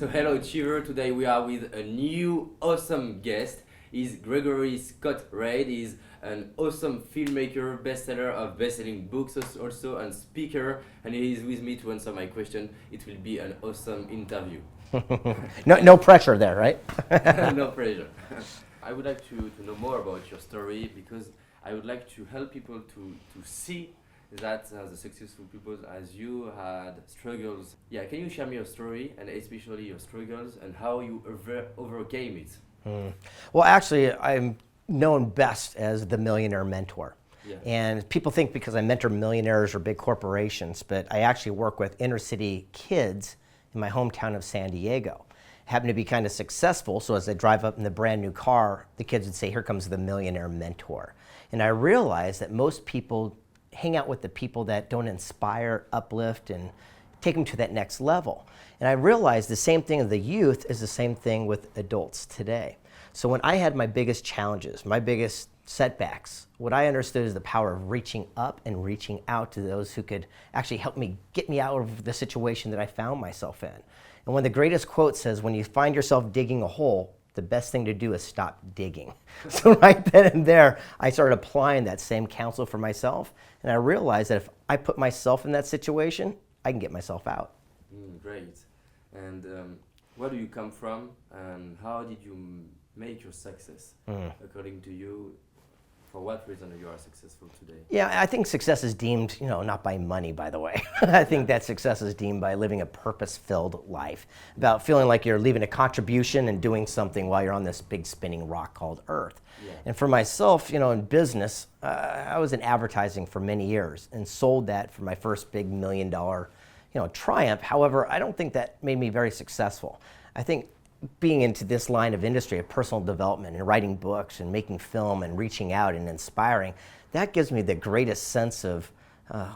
So hello Achiever, today we are with a new awesome guest. He's Gregory Scott Reid. He's an awesome filmmaker, bestseller of best-selling books also, and speaker, and he is with me to answer my question. It will be an awesome interview. No pressure there, right? No pressure. I would like to know more about your story because I would like to help people to see that the successful people as you had struggles. Yeah, can you share me your story and especially your struggles and how you overcame it? Well, actually, I'm known best as the millionaire mentor. Yeah. And people think because I mentor millionaires or big corporations, but I actually work with inner city kids in my hometown of San Diego. Happen to be kind of successful, so as I drive up in the brand new car, the kids would say, "Here comes the millionaire mentor." And I realized that most people hang out with the people that don't inspire, uplift, and take them to that next level. And I realized the same thing of the youth is the same thing with adults today. So when I had my biggest challenges, my biggest setbacks, what I understood is the power of reaching up and reaching out to those who could actually help me get me out of the situation that I found myself in. And one of the greatest quotes says, when you find yourself digging a hole, the best thing to do is stop digging. So right then and there, I started applying that same counsel for myself, and I realized that if I put myself in that situation, I can get myself out. Great. And where do you come from, and how did you make your success? According to you, for what reason you are successful today? Yeah, I think success is deemed, not by money, by the way. I think that success is deemed by living a purpose-filled life, about feeling like you're leaving a contribution and doing something while you're on this big spinning rock called Earth. Yeah. And for myself, in business, I was in advertising for many years and sold that for my first big $1 million, triumph. However, I don't think that made me very successful. I think being into this line of industry of personal development and writing books and making film and reaching out and inspiring, that gives me the greatest sense of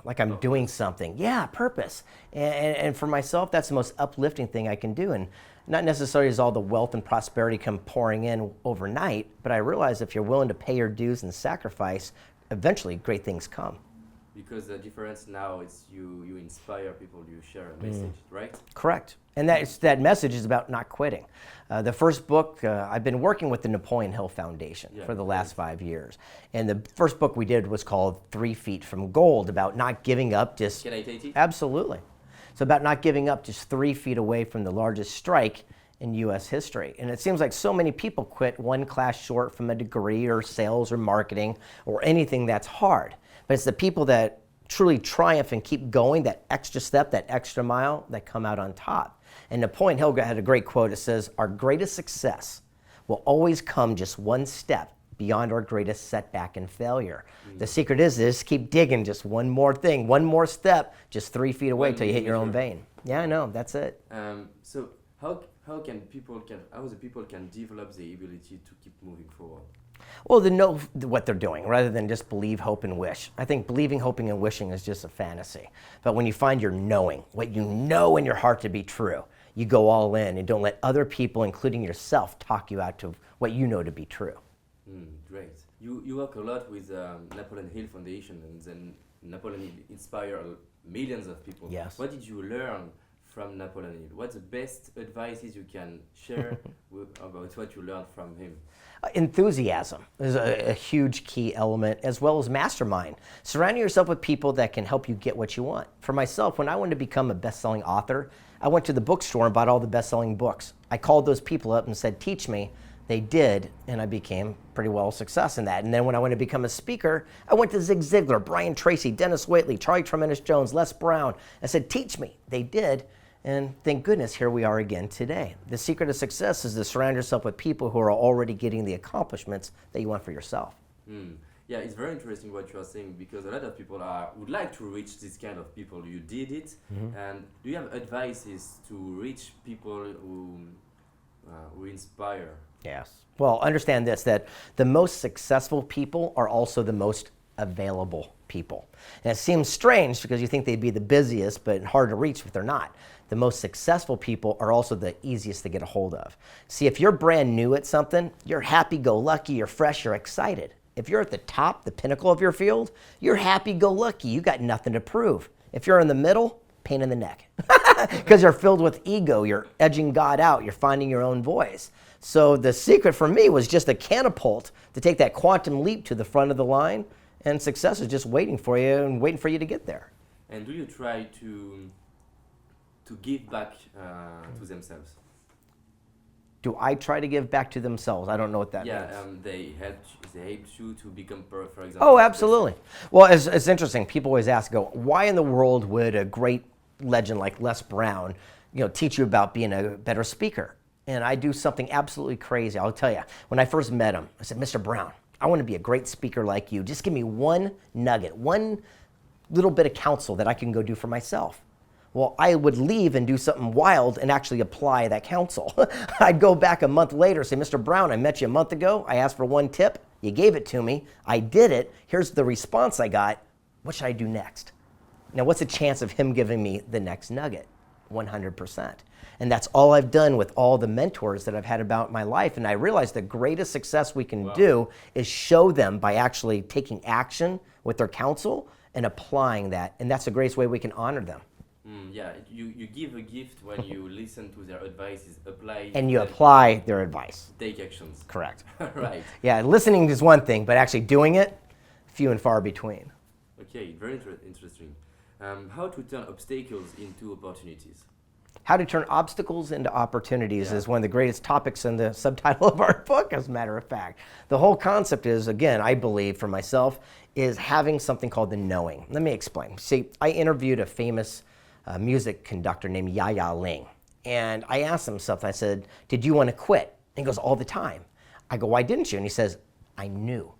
like I'm doing something. Yeah, purpose. And for myself, that's the most uplifting thing I can do. And not necessarily does all the wealth and prosperity come pouring in overnight, but I realize if you're willing to pay your dues and sacrifice, eventually great things come. Because the difference now is you inspire people, you share a message, right? Correct. And that message is about not quitting. The first book, I've been working with the Napoleon Hill Foundation for the last 5 years. And the first book we did was called 3 Feet from Gold, about not giving up just... Can I take it? Absolutely. It's about not giving up just 3 feet away from the largest strike in U.S. history. And it seems like so many people quit one class short from a degree or sales or marketing or anything that's hard. But it's the people that truly triumph and keep going, that extra step, that extra mile, that come out on top. And Napoleon Hill had a great quote. It says, "Our greatest success will always come just one step beyond our greatest setback and failure." The secret is this: keep digging just one more thing, one more step, just 3 feet away till you hit your own vein. Yeah, I know, that's it. So how the people can develop the ability to keep moving forward? Well, to know what they're doing rather than just believe, hope, and wish. I think believing, hoping, and wishing is just a fantasy. But when you find your knowing, what you know in your heart to be true, you go all in and don't let other people, including yourself, talk you out to what you know to be true. Great. You work a lot with Napoleon Hill Foundation, and then Napoleon inspired millions of people. Yes. What did you learn from Napoleon Hill? What's the best advices you can share about what you learned from him? Enthusiasm is a huge key element, as well as mastermind. Surrounding yourself with people that can help you get what you want. For myself, when I wanted to become a best-selling author, I went to the bookstore and bought all the best-selling books. I called those people up and said, "Teach me." They did, and I became pretty well success in that. And then when I wanted to become a speaker, I went to Zig Ziglar, Brian Tracy, Dennis Waitley, Charlie Tremendous Jones, Les Brown. I said, "Teach me." They did. And thank goodness, here we are again today. The secret of success is to surround yourself with people who are already getting the accomplishments that you want for yourself. Yeah, it's very interesting what you are saying, because a lot of people would like to reach this kind of people. You did it. And do you have advices to reach people who inspire? Yes. Well, understand this, that the most successful people are also the most available people. And it seems strange because you think they'd be the busiest but hard to reach, but they're not. The most successful people are also the easiest to get a hold of. See, if you're brand new at something, you're happy-go-lucky, you're fresh, you're excited. If you're at the top, the pinnacle of your field, you're happy-go-lucky, you got nothing to prove. If you're in the middle, pain in the neck because you're filled with ego. You're edging God out. You're finding your own voice. So the secret for me was just a catapult to take that quantum leap to the front of the line, and success is just waiting for you and waiting for you to get there. And do you try to give back to themselves? Do I try to give back to themselves? I don't know what that means. Yeah, they helped you to become, for example. Oh, absolutely. Well, it's interesting. People always ask, why in the world would a great legend like Les Brown, teach you about being a better speaker? And I do something absolutely crazy. I'll tell you. When I first met him, I said, Mr. Brown, I want to be a great speaker like you. Just give me one nugget, one little bit of counsel that I can go do for myself. Well, I would leave and do something wild and actually apply that counsel. I'd go back a month later and say, Mr. Brown, I met you a month ago. I asked for one tip. You gave it to me. I did it. Here's the response I got. What should I do next? Now, what's the chance of him giving me the next nugget? 100%. And that's all I've done with all the mentors that I've had about my life. And I realized the greatest success we can do is show them by actually taking action with their counsel and applying that. And that's the greatest way we can honor them. Yeah, you give a gift when you listen to their advice, is apply. And you apply their advice. Take actions. Correct. Right. Yeah, listening is one thing, but actually doing it, few and far between. Okay, very interesting. How to turn obstacles into opportunities? How to turn obstacles into opportunities is one of the greatest topics in the subtitle of our book, as a matter of fact. The whole concept is, again, I believe for myself, is having something called the knowing. Let me explain. See, I interviewed a famous music conductor named Yaya Ling. And I asked him something. I said, did you want to quit? And he goes, all the time. I go, why didn't you? And he says, I knew.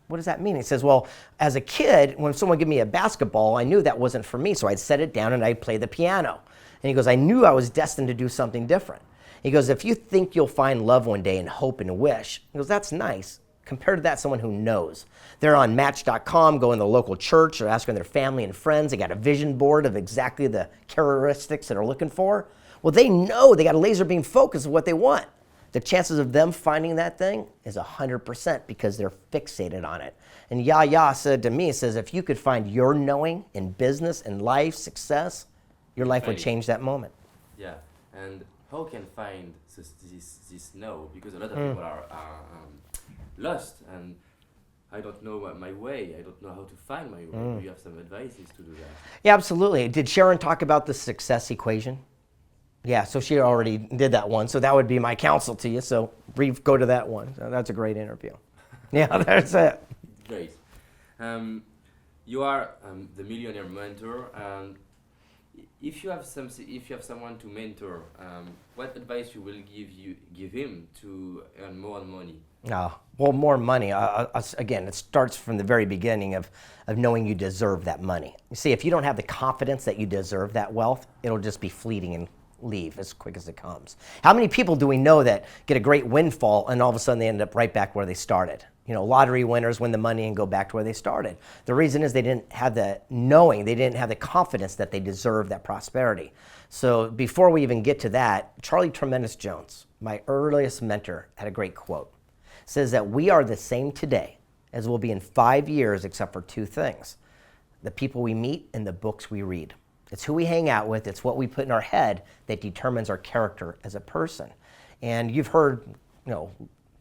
What does that mean? He says, well, as a kid, when someone gave me a basketball, I knew that wasn't for me. So I'd set it down and I'd play the piano. And he goes, I knew I was destined to do something different. He goes, if you think you'll find love one day and hope and wish, he goes, that's nice. Compared to that, someone who knows. They're on Match.com, going to the local church, they're asking their family and friends. They got a vision board of exactly the characteristics that they're looking for. Well, they know they got a laser beam focus of what they want. The chances of them finding that thing is 100% because they're fixated on it. And Yaya said to me, he says, if you could find your knowing in business and life, success, your life would change that moment. Yeah, and how can find this know? Because a lot of people are lost, and I don't know my way. I don't know how to find my way. Do you have some advices to do that? Yeah, absolutely. Did Sharon talk about the success equation? Yeah, so she already did that one. So that would be my counsel to you. So go to that one. So that's a great interview. Yeah, that's it. Great. You are the millionaire mentor. If you have someone to mentor, what advice you will give him to earn more money? Well, more money. Again, it starts from the very beginning of knowing you deserve that money. You see, if you don't have the confidence that you deserve that wealth, it'll just be fleeting and leave as quick as it comes. How many people do we know that get a great windfall and all of a sudden they end up right back where they started? Lottery winners win the money and go back to where they started. The reason is they didn't have the knowing, they didn't have the confidence that they deserve that prosperity. So before we even get to that, Charlie Tremendous Jones, my earliest mentor, had a great quote. It says that we are the same today as we'll be in 5 years except for two things: the people we meet and the books we read. It's who we hang out with, it's what we put in our head that determines our character as a person. And you've heard,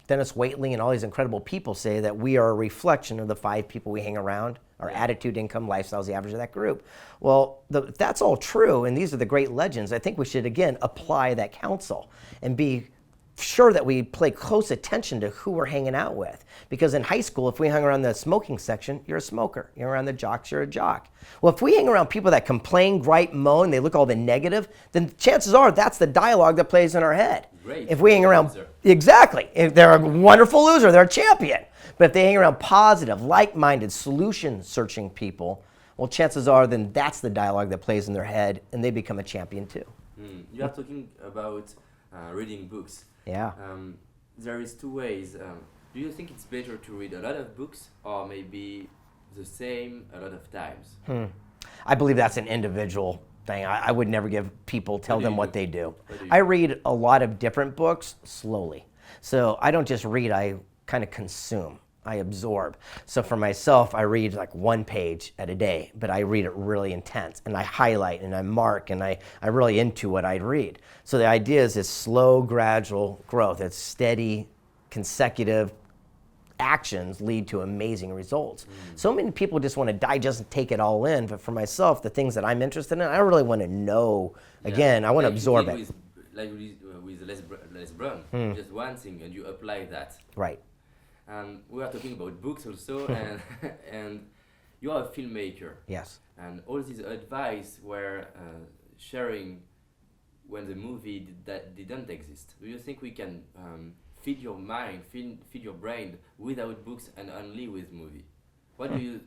Dennis Waitley and all these incredible people say that we are a reflection of the 5 people we hang around. Our attitude, income, lifestyle is the average of that group. Well, if that's all true, and these are the great legends, I think we should, again, apply that counsel and be sure that we pay close attention to who we're hanging out with. Because in high school, if we hung around the smoking section, you're a smoker. You're around the jocks, you're a jock. Well, if we hang around people that complain, gripe, moan, they look all the negative, then chances are that's the dialogue that plays in our head. Great. If we hang around, exactly. If they're a wonderful loser, they're a champion. But if they hang around positive, like-minded, solution-searching people, well, chances are then that's the dialogue that plays in their head, and they become a champion too. You are talking about reading books. Yeah. There is 2 ways. Do you think it's better to read a lot of books or maybe the same a lot of times? I believe that's an individual thing. I would never give people, tell them what they do. I read a lot of different books slowly. So I don't just read, I kind of consume. I absorb. So for myself, I read like one page at a day, but I read it really intense, and I highlight and I mark, and I really into what I read. So the idea is this slow, gradual growth. It's steady, consecutive actions lead to amazing results. So many people just want to digest and take it all in, but for myself, the things that I'm interested in, I really want to know. Again, I want to absorb it. With Les Brown, just one thing, and you apply that. Right. We are talking about books also, and and you are a filmmaker. Yes. And all this advice were sharing when the movie didn't exist. Do you think we can feed your mind, feed your brain without books and only with movie? What do you?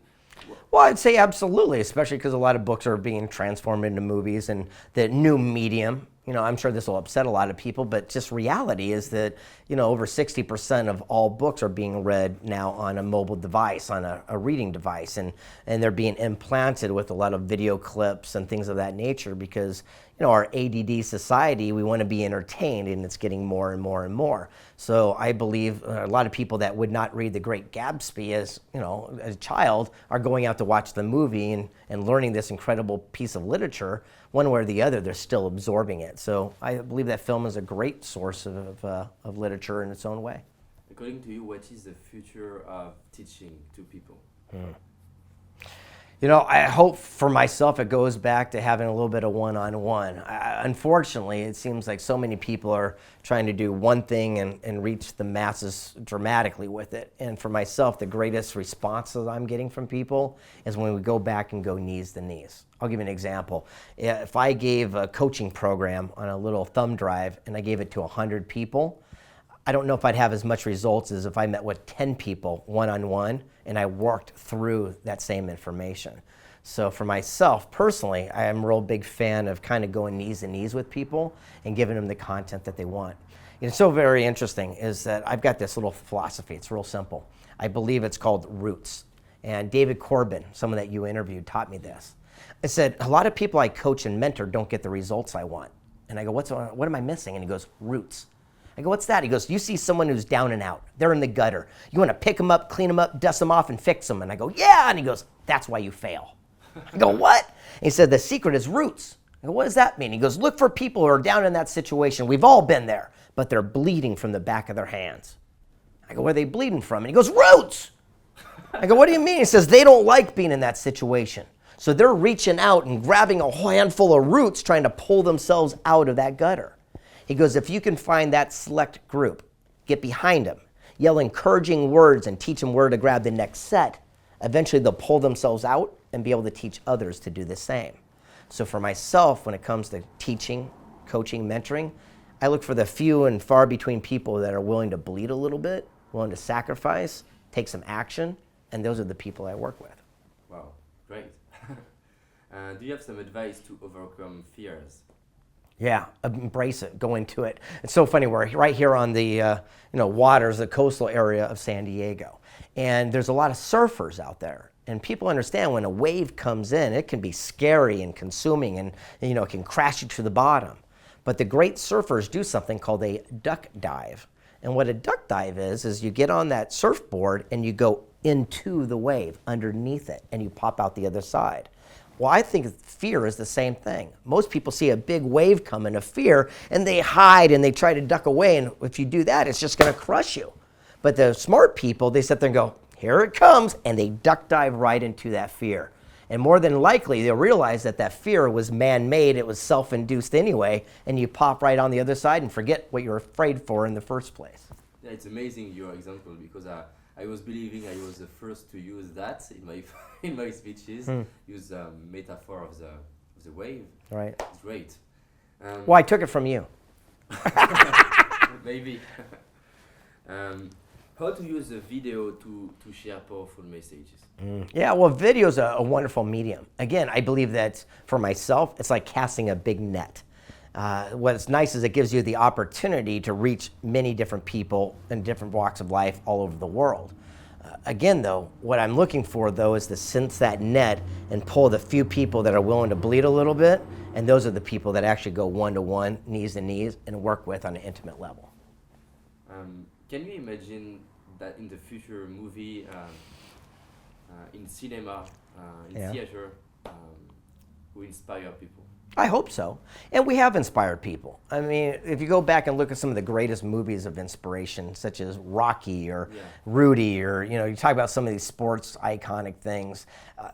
Well, I'd say absolutely, especially because a lot of books are being transformed into movies, and the new medium. I'm sure this will upset a lot of people, but just reality is that, over 60% of all books are being read now on a mobile device, on a reading device, and they're being implanted with a lot of video clips and things of that nature because, our ADD society, we want to be entertained, and it's getting more and more and more. So I believe a lot of people that would not read The Great Gatsby as a child are going out to watch the movie and learning this incredible piece of literature. One way or the other, they're still absorbing it. So I believe that film is a great source of literature in its own way. According to you, what is the future of teaching to people? I hope for myself it goes back to having a little bit of one-on-one. Unfortunately, it seems like so many people are trying to do one thing and reach the masses dramatically with it. And for myself, the greatest responses I'm getting from people is when we go back and go knees to knees. I'll give you an example. If I gave a coaching program on a little thumb drive and I gave it to 100 people, I don't know if I'd have as much results as if I met with 10 people one-on-one and I worked through that same information. So for myself, personally, I am a real big fan of kind of going knees to knees with people and giving them the content that they want. It's so very interesting is that I've got this little philosophy. It's real simple. I believe it's called roots. And David Corbin, someone that you interviewed, taught me this. I said, a lot of people I coach and mentor don't get the results I want. And I go, what am I missing? And he goes, roots. I go, what's that? He goes, you see someone who's down and out. They're in the gutter. You want to pick them up, clean them up, dust them off, and fix them. And I go, yeah. And he goes, that's why you fail. I go, what? And he said, the secret is roots. I go, what does that mean? He goes, look for people who are down in that situation. We've all been there, but they're bleeding from the back of their hands. I go, where are they bleeding from? And he goes, roots. I go, what do you mean? He says, they don't like being in that situation. So they're reaching out and grabbing a handful of roots, trying to pull themselves out of that gutter. He goes, if you can find that select group, get behind them, yell encouraging words and teach them where to grab the next set, eventually they'll pull themselves out and be able to teach others to do the same. So for myself, when it comes to teaching, coaching, mentoring, I look for the few and far between people that are willing to bleed a little bit, willing to sacrifice, take some action, and those are the people I work with. Wow, great. Do you have some advice to overcome fears? Yeah, embrace it, go into it. It's so funny, we're right here on the waters, the coastal area of San Diego. And there's a lot of surfers out there. And people understand when a wave comes in, it can be scary and consuming and it can crash you to the bottom. But the great surfers do something called a duck dive. And what a duck dive is you get on that surfboard and you go into the wave, underneath it, and you pop out the other side. Well, I think fear is the same thing. Most people see a big wave coming of fear, and they hide and they try to duck away, and if you do that, it's just going to crush you. But the smart people, they sit there and go, here it comes, and they duck dive right into that fear. And more than likely, they'll realize that that fear was man-made, it was self-induced anyway, and you pop right on the other side and forget what you're afraid for in the first place. Yeah, it's amazing your example, because I was believing I was the first to use that in my speeches, use a metaphor of the wave. Right. It's great. Well, I took it from you. Maybe. How to use a video to share powerful messages? Yeah, well, video is a wonderful medium. Again, I believe that for myself, it's like casting a big net. What's nice is it gives you the opportunity to reach many different people in different walks of life all over the world. Again, though, what I'm looking for, though, is to sense that net and pull the few people that are willing to bleed a little bit, and those are the people that actually go one-to-one, knees to knees, and work with on an intimate level. Can you imagine that in the future movie, in cinema, in Yeah. theater, will inspire people. I hope so. And we have inspired people. I mean, if you go back and look at some of the greatest movies of inspiration, such as Rocky or Rudy, or, you talk about some of these sports iconic things,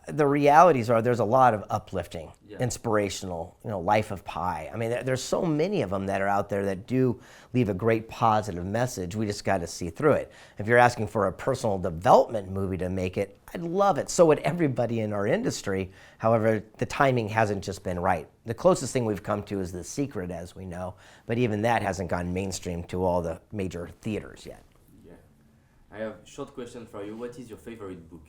the realities are there's a lot of uplifting, inspirational, Life of Pi. I mean, there's so many of them that are out there that do leave a great positive message. We just got to see through it. If you're asking for a personal development movie to make it, I'd love it. So would everybody in our industry. However, the timing hasn't just been right. The closest thing we've come to is The Secret, as we know, but even that hasn't gone mainstream to all the major theaters yet. Yeah. I have a short question for you. What is your favorite book?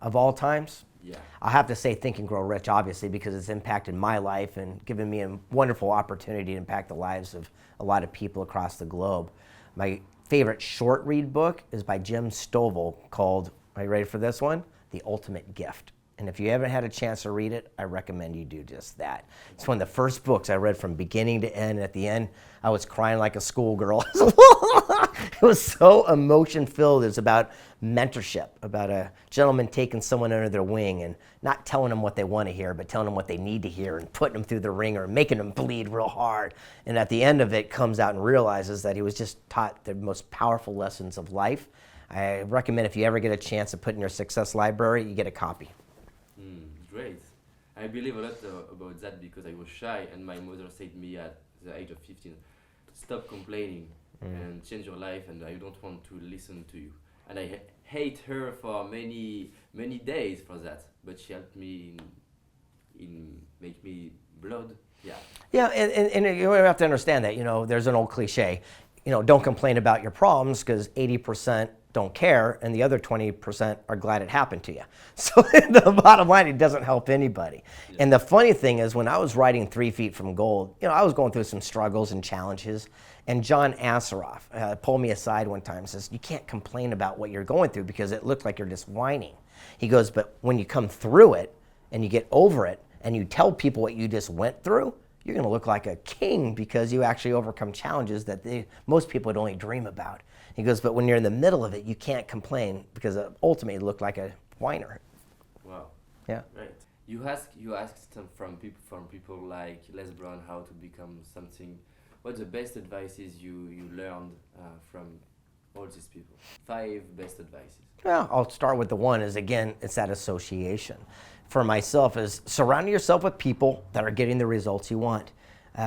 Of all times? Yeah. I have to say Think and Grow Rich, obviously, because it's impacted my life and given me a wonderful opportunity to impact the lives of a lot of people across the globe. My favorite short read book is by Jim Stovall called, are you ready for this one? The Ultimate Gift. And if you haven't had a chance to read it, I recommend you do just that. It's one of the first books I read from beginning to end. At the end, I was crying like a schoolgirl. It was so emotion-filled. It's about mentorship, about a gentleman taking someone under their wing and not telling them what they want to hear, but telling them what they need to hear and putting them through the ringer and making them bleed real hard. And at the end of it, comes out and realizes that he was just taught the most powerful lessons of life. I recommend if you ever get a chance to put in your success library, you get a copy. Great. I believe a lot about that because I was shy and my mother said to me at the age of 15, stop complaining and change your life, and I don't want to listen to you. And I hate her for many days for that, but she helped me in make me blood. Yeah, and you have to understand that, there's an old cliche, don't complain about your problems because 80% don't care, and the other 20% are glad it happened to you. So the bottom line, it doesn't help anybody. Yeah. And the funny thing is, when I was writing 3 Feet from Gold, I was going through some struggles and challenges, and John Asseroff pulled me aside one time and says, you can't complain about what you're going through because it looks like you're just whining. He goes, but when you come through it, and you get over it, and you tell people what you just went through, you're going to look like a king because you actually overcome challenges that most people would only dream about. He goes, but when you're in the middle of it, you can't complain because ultimately you look like a whiner. Wow. Yeah. Right. You asked from people like Les Brown how to become something. What's the best advices you learned from all these people? 5 best advices. Well, I'll start with the one is, again, it's that association. For myself is surrounding yourself with people that are getting the results you want.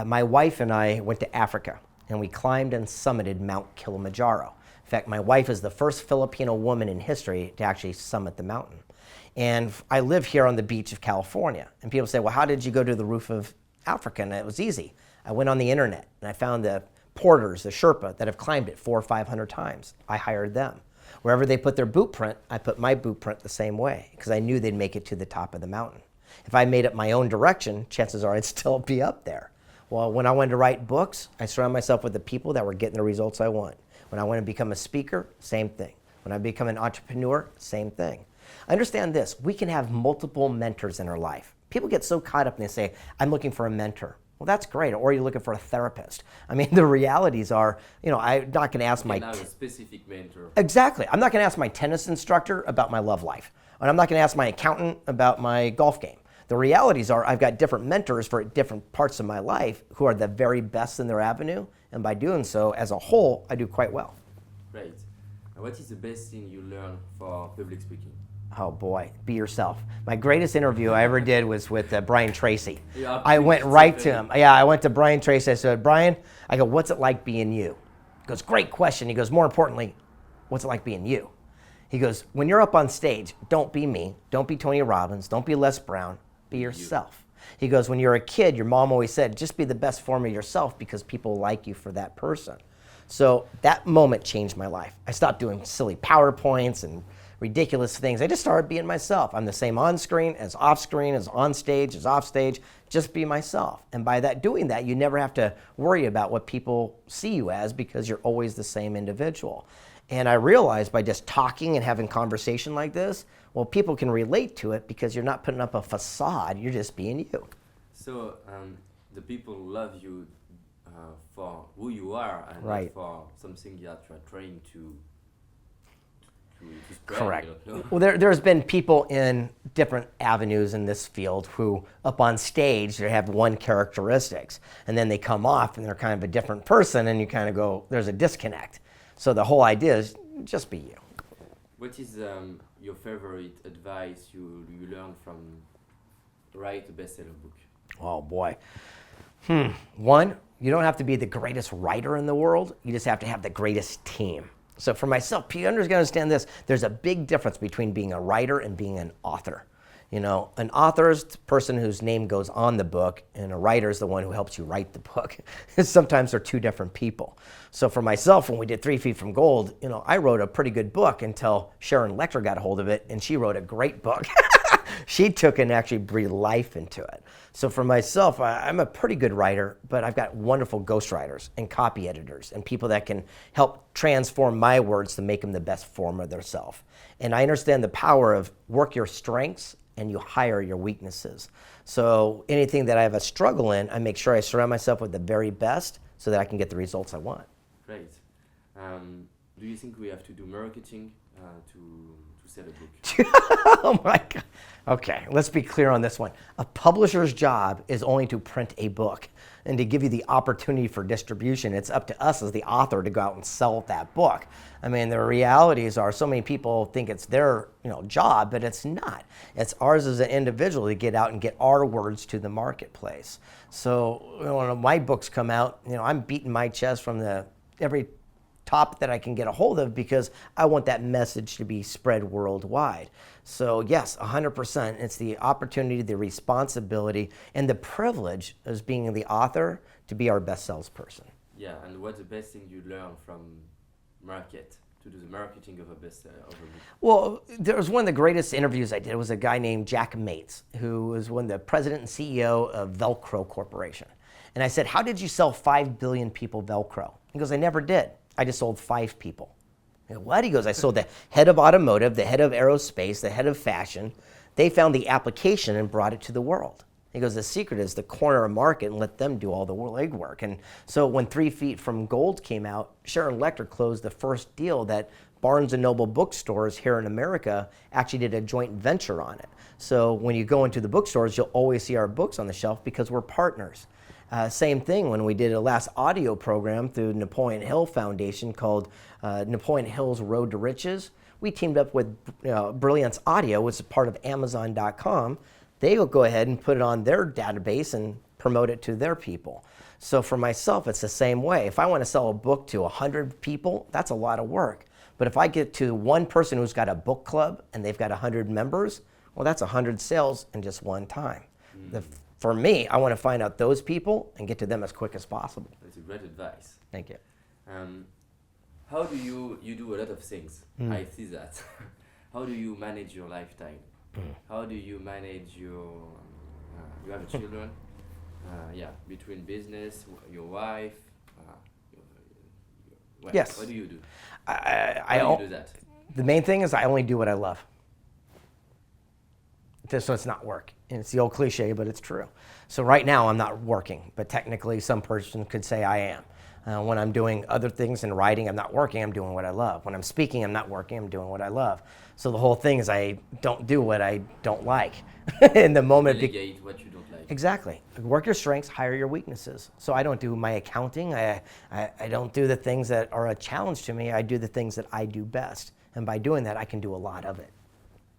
My wife and I went to Africa, and we climbed and summited Mount Kilimanjaro. In fact, my wife is the first Filipino woman in history to actually summit the mountain. And I live here on the beach of California. And people say, well, how did you go to the roof of Africa? And it was easy. I went on the internet, and I found the porters, the Sherpa, that have climbed it 400 or 500 times. I hired them. Wherever they put their boot print, I put my boot print the same way because I knew they'd make it to the top of the mountain. If I made up my own direction, chances are I'd still be up there. Well, when I wanted to write books, I surrounded myself with the people that were getting the results I want. When I want to become a speaker, same thing. When I become an entrepreneur, same thing. Understand this, we can have multiple mentors in our life. People get so caught up and they say, I'm looking for a mentor. Well, that's great. Or you're looking for a therapist. I mean, the realities are, I'm not going to ask a specific mentor. Exactly. I'm not going to ask my tennis instructor about my love life. And I'm not going to ask my accountant about my golf game. The realities are I've got different mentors for different parts of my life who are the very best in their avenue. And by doing so, as a whole, I do quite well. Great. And what is the best thing you learned for public speaking? Oh boy, be yourself. My greatest interview I ever did was with Brian Tracy. I went right to him. Yeah, I went to Brian Tracy. I said, Brian, I go, what's it like being you? He goes, great question. He goes, more importantly, what's it like being you? He goes, when you're up on stage, don't be me. Don't be Tony Robbins. Don't be Les Brown. Be yourself. He goes, when you're a kid, your mom always said, just be the best form of yourself because people like you for that person. So that moment changed my life. I stopped doing silly PowerPoints and ridiculous things. I just started being myself. I'm the same on screen as off screen, as on stage, as off stage. Just be myself. And by doing that, you never have to worry about what people see you as because you're always the same individual. And I realized by just talking and having conversation like this, well, people can relate to it because you're not putting up a facade. You're just being you. So the people love you for who you are and right. not for something that you are trying to to spread. Correct. I don't know. Well, there's been people in different avenues in this field who, up on stage, they have one characteristics, and then they come off and they're kind of a different person, and you kind of go, there's a disconnect. So the whole idea is just be you. What is your favorite advice you learned from write a bestseller book? Oh boy. One, you don't have to be the greatest writer in the world. You just have to have the greatest team. So for myself, you understand this. There's a big difference between being a writer and being an author. You know, an author is the person whose name goes on the book, and a writer is the one who helps you write the book. Sometimes they're two different people. So for myself, when we did 3 Feet from Gold, you know, I wrote a pretty good book until Sharon Lecter got a hold of it, and she wrote a great book. She took and actually breathed life into it. So for myself, I'm a pretty good writer, but I've got wonderful ghostwriters and copy editors and people that can help transform my words to make them the best form of themselves. And I understand the power of work your strengths and you hire your weaknesses. So anything that I have a struggle in, I make sure I surround myself with the very best so that I can get the results I want. Great. Do you think we have to do marketing to sell a book? Oh my God. Okay, let's be clear on this one. A publisher's job is only to print a book and to give you the opportunity for distribution. It's up to us as the author to go out and sell that book. I mean, the realities are so many people think it's their job, but it's not. It's ours as an individual to get out and get our words to the marketplace. So when my books come out, I'm beating my chest from every top that I can get a hold of because I want that message to be spread worldwide. So yes, 100%. It's the opportunity, the responsibility, and the privilege as being the author to be our best salesperson. Yeah, and what's the best thing you learned from to do the marketing of a bestseller? Well, there was one of the greatest interviews I did. It was a guy named Jack Mates, who was the president and CEO of Velcro Corporation. And I said, how did you sell 5 billion people Velcro? He goes, I never did. I just sold 5 people. I go, what? He goes, I sold the head of automotive, the head of aerospace, the head of fashion. They found the application and brought it to the world. He goes, the secret is the corner of market and let them do all the legwork. And so when 3 Feet from Gold came out, Sharon Lecter closed the first deal that Barnes & Noble bookstores here in America actually did a joint venture on it. So when you go into the bookstores, you'll always see our books on the shelf because we're partners. Same thing when we did a last audio program through Napoleon Hill Foundation called Napoleon Hill's Road to Riches. We teamed up with Brilliance Audio, which is part of Amazon.com. They will go ahead and put it on their database and promote it to their people. So for myself, it's the same way. If I want to sell a book to 100 people, that's a lot of work. But if I get to one person who's got a book club and they've got 100 members, well, that's 100 sales in just one time. For me, I want to find out those people and get to them as quick as possible. That's a great advice. Thank you. How do you do a lot of things? I see that. How do you manage your lifetime? How do you manage you have children? Between business, your wife. Yes. What do you do? How do you do that? The main thing is I only do what I love. So it's not work. And it's the old cliche, but it's true. So right now I'm not working, but technically some person could say I am. When I'm doing other things and writing, I'm not working, I'm doing what I love. When I'm speaking, I'm not working, I'm doing what I love. So the whole thing is I don't do what I don't like. In the moment. Delegate what you don't like. Exactly. Work your strengths, hire your weaknesses. So I don't do my accounting. I don't do the things that are a challenge to me. I do the things that I do best. And by doing that, I can do a lot of it.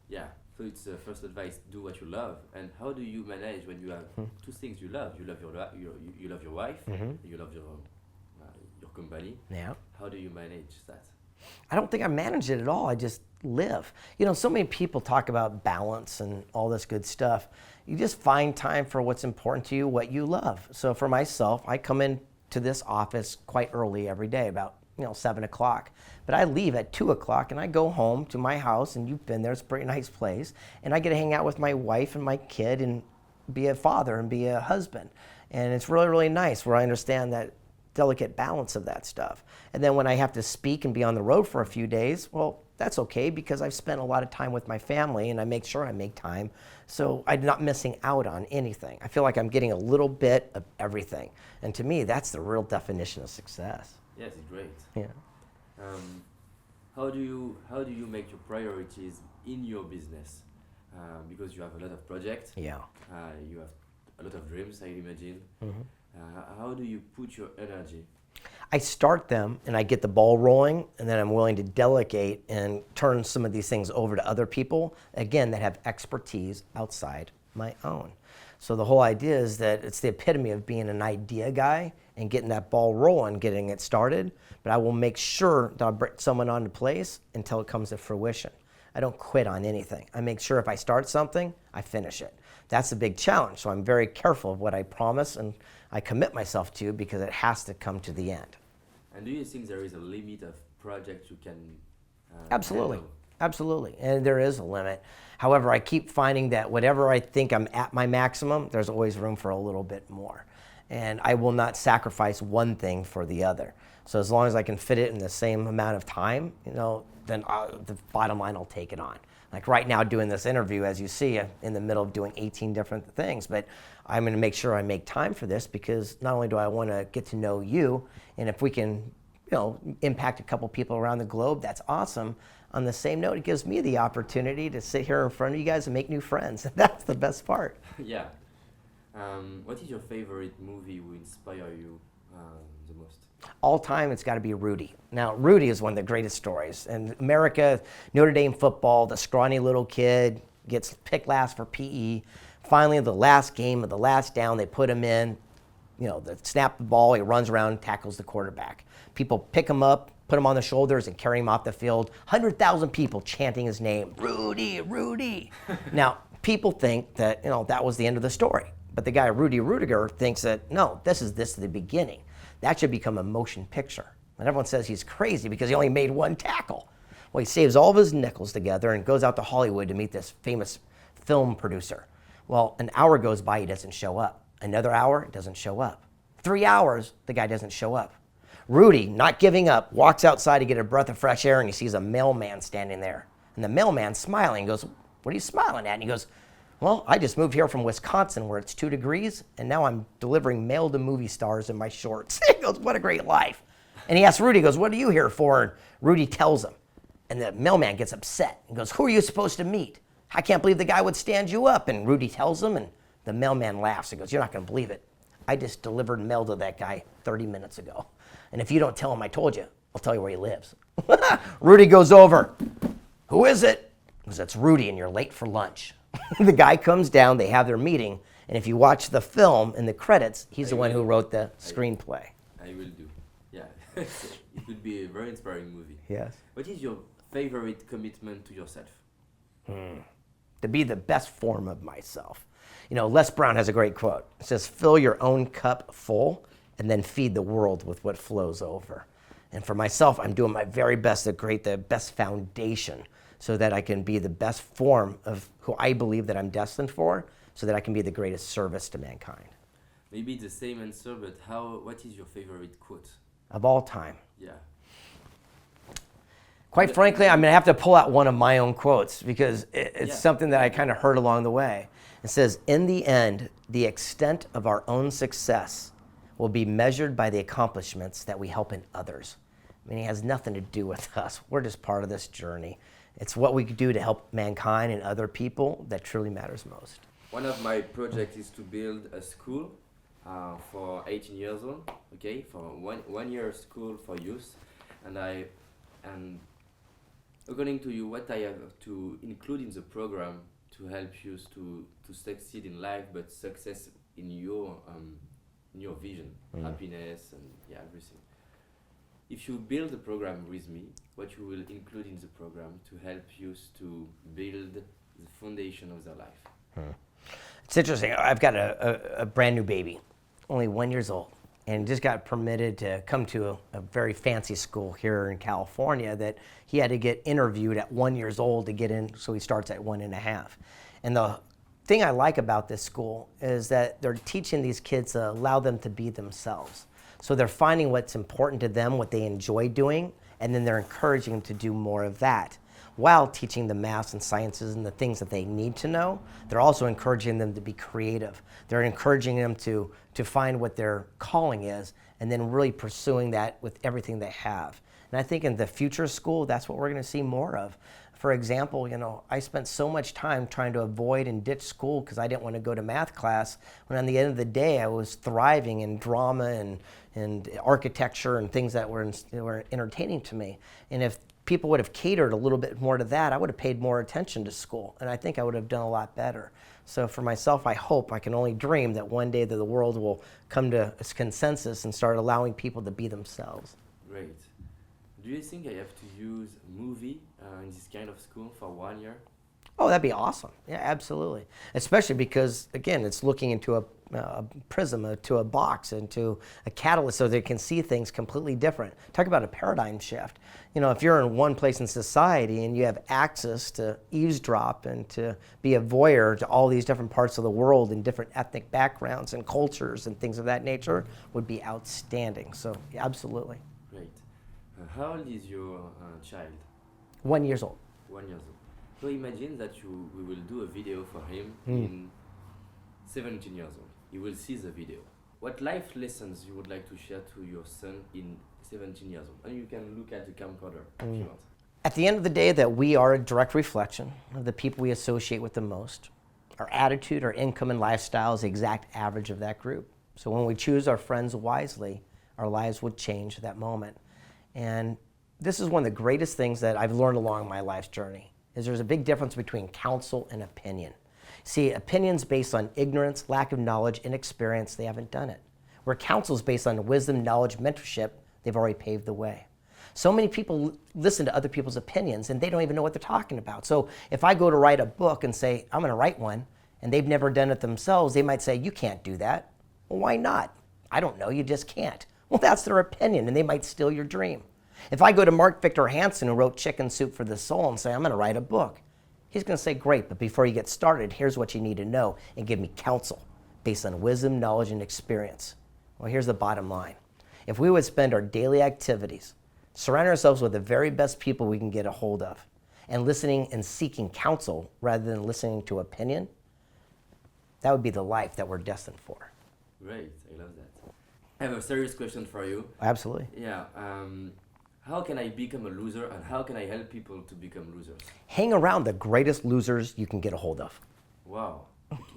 Yeah. So it's first advice: do what you love. And how do you manage when you have two things you love? You love you love your wife. You love your company. Yeah. How do you manage that? I don't think I manage it at all. I just live. So many people talk about balance and all this good stuff. You just find time for what's important to you, what you love. So for myself, I come into this office quite early every day, about 7 o'clock. But I leave at 2 o'clock and I go home to my house, and you've been there, it's a pretty nice place. And I get to hang out with my wife and my kid and be a father and be a husband. And it's really, really nice where I understand that delicate balance of that stuff. And then when I have to speak and be on the road for a few days, well, that's okay because I've spent a lot of time with my family and I make sure I make time. So I'm not missing out on anything. I feel like I'm getting a little bit of everything. And to me, that's the real definition of success. Yes, it's great. Yeah. how do you make your priorities in your business? Because you have a lot of projects. Yeah. You have a lot of dreams, I imagine. Mm-hmm. How do you put your energy? I start them and I get the ball rolling, and then I'm willing to delegate and turn some of these things over to other people, again, that have expertise outside my own. So the whole idea is that it's the epitome of being an idea guy and getting that ball rolling, getting it started, but I will make sure that I'll bring someone onto place until it comes to fruition. I don't quit on anything. I make sure if I start something, I finish it. That's a big challenge, so I'm very careful of what I promise and I commit myself to, because it has to come to the end. And do you think there is a limit of projects you can Absolutely. handle? Absolutely. And there is a limit. However, I keep finding that whatever I think I'm at my maximum, there's always room for a little bit more. And I will not sacrifice one thing for the other. So as long as I can fit it in the same amount of time, then the bottom line, I'll take it on. Like right now doing this interview, as you see, I'm in the middle of doing 18 different things, but I'm going to make sure I make time for this, because not only do I want to get to know you, and if we can, impact a couple people around the globe, that's awesome. On the same note, it gives me the opportunity to sit here in front of you guys and make new friends. That's the best part. Yeah. What is your favorite movie who inspire you the most? All time, it's got to be Rudy. Now, Rudy is one of the greatest stories. In America, Notre Dame football, the scrawny little kid gets picked last for PE. Finally, the last game of the last down, they put him in. They snap the ball, he runs around, tackles the quarterback. People pick him up, put him on their shoulders, and carry him off the field. 100,000 people chanting his name, Rudy, Rudy. Now, people think that, that was the end of the story. But the guy, Rudy Rudiger, thinks that, no, this is the beginning. That should become a motion picture. And everyone says he's crazy because he only made one tackle. Well, he saves all of his nickels together and goes out to Hollywood to meet this famous film producer. Well, an hour goes by, he doesn't show up. Another hour, doesn't show up. 3 hours, the guy doesn't show up. Rudy, not giving up, walks outside to get a breath of fresh air, and he sees a mailman standing there. And the mailman's smiling. He goes, "What are you smiling at?" And he goes, "Well, I just moved here from Wisconsin where it's 2 degrees, and now I'm delivering mail to movie stars in my shorts." He goes, "What a great life." And he asks Rudy, he goes, "What are you here for?" And Rudy tells him. And the mailman gets upset and goes, "Who are you supposed to meet? I can't believe the guy would stand you up." And Rudy tells him, and the mailman laughs and goes, "You're not going to believe it. I just delivered mail to that guy 30 minutes ago. And if you don't tell him I told you, I'll tell you where he lives." Rudy goes over. "Who is it?" He goes, "It's Rudy, and you're late for lunch." The guy comes down, they have their meeting, and if you watch the film in the credits, he's the one who wrote the screenplay. I will do. Yeah. It would be a very inspiring movie. Yes. What is your favorite commitment to yourself? To be the best form of myself. Les Brown has a great quote. It says, "Fill your own cup full and then feed the world with what flows over." And for myself, I'm doing my very best to create the best foundation so that I can be the best form of who I believe that I'm destined for, so that I can be the greatest service to mankind. Maybe the same answer, but what is your favorite quote? Of all time. Yeah. Quite frankly, I'm going to have to pull out one of my own quotes, because it's something that I kind of heard along the way. It says, "In the end, the extent of our own success will be measured by the accomplishments that we help in others." I mean, it has nothing to do with us. We're just part of this journey. It's what we could do to help mankind and other people that truly matters most. One of my projects is to build a school for 18 years old, okay, for one year school for youth, and according to you, what I have to include in the program to help you to succeed in life, but success in your vision, happiness and everything. If you build a program with me, what you will include in the program to help you to build the foundation of their life? It's interesting. I've got a brand new baby, only 1 year old, and just got permitted to come to a very fancy school here in California that he had to get interviewed at 1 year old to get in, so he starts at 1.5. And the thing I like about this school is that they're teaching these kids to allow them to be themselves. So they're finding what's important to them, what they enjoy doing, and then they're encouraging them to do more of that, while teaching the maths and sciences and the things that they need to know. They're also encouraging them to be creative. They're encouraging them to find what their calling is, and then really pursuing that with everything they have. And I think in the future school, that's what we're going to see more of. For example, I spent so much time trying to avoid and ditch school because I didn't want to go to math class, when on the end of the day I was thriving in drama and architecture and things that were entertaining to me. And if people would have catered a little bit more to that, I would have paid more attention to school, and I think I would have done a lot better. So for myself, I hope, I can only dream that one day that the world will come to a consensus and start allowing people to be themselves. Great. Do you think I have to use a movie in this kind of school for 1 year? Oh, that'd be awesome. Yeah, absolutely. Especially because, again, it's looking into a prism, to a box, into a catalyst so they can see things completely different. Talk about a paradigm shift. If you're in one place in society and you have access to eavesdrop and to be a voyeur to all these different parts of the world and different ethnic backgrounds and cultures and things of that nature, would be outstanding. So, yeah, absolutely. Great. How old is your child? 1 year old. 1 year old. So imagine that we will do a video for him in 17 years old. You will see the video. What life lessons you would like to share to your son in 17 years old? And you can look at the camcorder if you want. At the end of the day, that we are a direct reflection of the people we associate with the most. Our attitude, our income, and lifestyle is the exact average of that group. So when we choose our friends wisely, our lives would change at that moment. And this is one of the greatest things that I've learned along my life's journey, is there's a big difference between counsel and opinion. See, opinions based on ignorance, lack of knowledge, inexperience, they haven't done it. Where counsel is based on wisdom, knowledge, mentorship, they've already paved the way. So many people listen to other people's opinions and they don't even know what they're talking about. So if I go to write a book and say, I'm going to write one, and they've never done it themselves, they might say, you can't do that. Well, why not? I don't know, you just can't. Well, that's their opinion, and they might steal your dream. If I go to Mark Victor Hansen, who wrote Chicken Soup for the Soul, and say, I'm going to write a book, he's going to say, great, but before you get started, here's what you need to know, and give me counsel based on wisdom, knowledge, and experience. Well, here's the bottom line. If we would spend our daily activities, surround ourselves with the very best people we can get a hold of, and listening and seeking counsel rather than listening to opinion, that would be the life that we're destined for. Great, I love that. I have a serious question for you. Absolutely. Yeah. How can I become a loser, and how can I help people to become losers? Hang around the greatest losers you can get a hold of. Wow.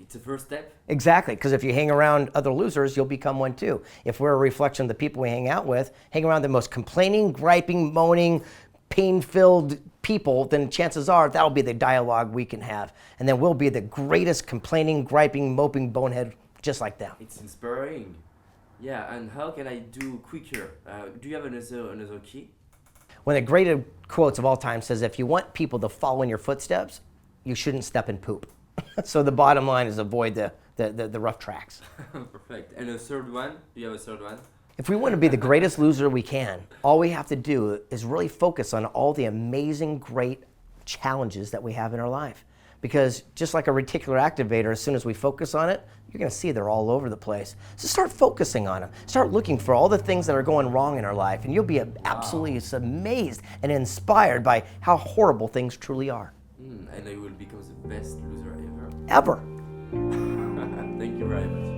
It's the first step? Exactly, because if you hang around other losers, you'll become one too. If we're a reflection of the people we hang out with, hang around the most complaining, griping, moaning, pain-filled people, then chances are that'll be the dialogue we can have. And then we'll be the greatest complaining, griping, moping bonehead just like them. It's inspiring. Yeah, and how can I do quicker? Do you have another key? One of the greatest quotes of all time says, if you want people to follow in your footsteps, you shouldn't step in poop. So the bottom line is avoid the rough tracks. Perfect. And a third one? Do you have a third one? If we want to be the greatest loser we can, all we have to do is really focus on all the amazing, great challenges that we have in our life. Because just like a reticular activator, as soon as we focus on it, you're going to see they're all over the place. So start focusing on them. Start looking for all the things that are going wrong in our life, and you'll be absolutely amazed and inspired by how horrible things truly are. And I will become the best loser ever. Ever. Thank you very much.